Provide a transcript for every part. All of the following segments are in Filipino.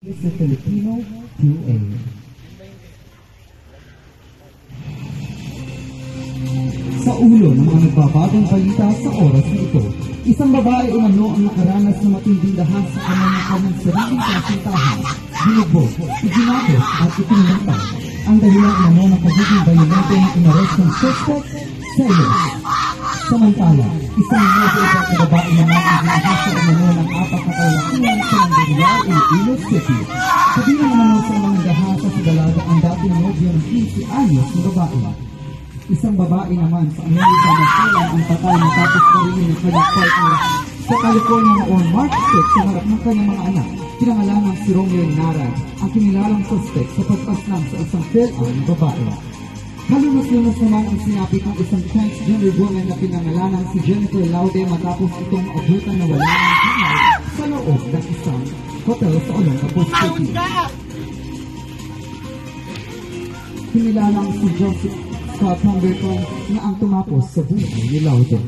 Sa Filipino QA. Sa ulo ng mga nagbabagong balita sa oras na ito, isang babae umano ang nakaranas na matinding dahas sa kanyang sariling kasintahan, binugbog, iginapos at ipinulantay. Ang dahilan umano ng pagiging bayolente ng inares ng suspect, selos. Samantala, isang medyo na babae naman ang ginahasa umano ng 4 na kalalakihan sa Mandurrial, Iloilo City. Kabilang umano sa mga dahasa sa dalaga ang dating nobyo ng 15 anyos na babae. Isang babae naman sa Amerika na silang ang patay matapos parilin ng kanyang partner sa California noong March 6 sa harap ng kanyang mga anak. Pinangalanan si Romeo Nara, ang kinilalang suspect sa pagpaslang sa isang fill-out na babae. Halunos-lunos naman ang sinapit ng isang transgender woman na pinangalanan si Jennifer Laude matapos itong abutan na wala ng buhay sa loob ng isang hotel sa Olongapo City. Kinilalang si Joseph Scott Humberton na ang tumapos sa buhay ni Laude.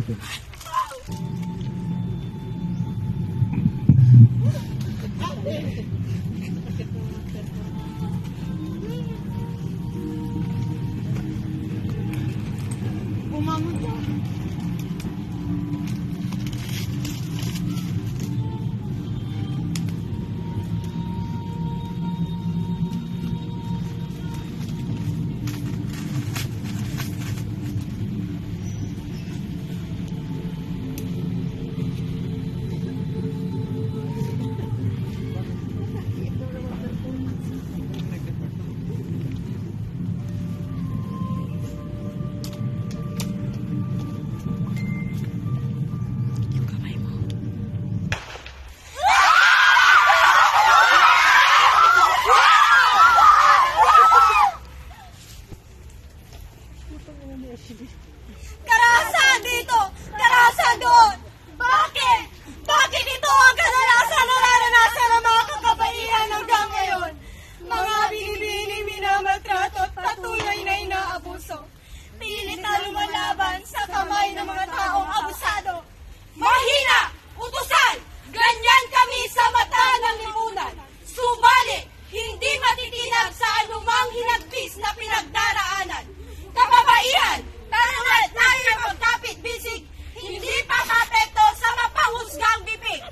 Karahasan dito! Karahasan doon! Bakit? Bakit ito ang kadalasan na naranasan ng mga kakabaihan hanggang ngayon? Mga binibining minamaltrato at patuloy na inaabuso. Pilit na lumalaban sa kamay ng mga taong abusado. Mahina! Utusan! Ganyan kami sa mata ng lipunan. Subalit, hindi matitinag sa anumang hinagpis na pinagdaraanan. Kababaihan! Tarunan tayo ng pagkapit-bisig, hindi pa mapekto sa mapahusgang bibig.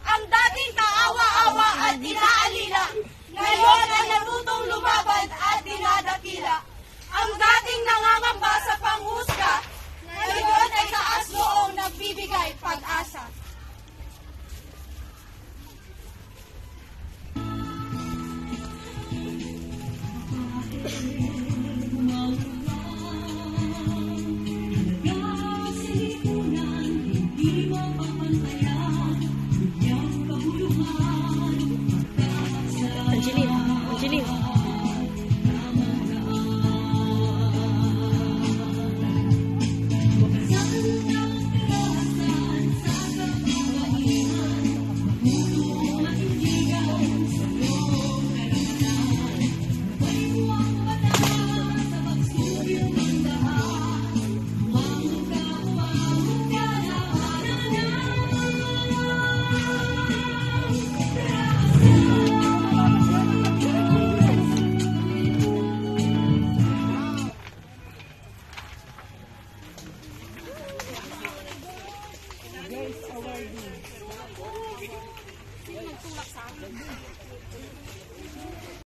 Ang dating kaawa-awa at inaalila, ngayon ay natutong lumaban at dinadakila. Ang dating nangangamba sa panghusga, ngayon ay taas noong nagbibigay pag-asa.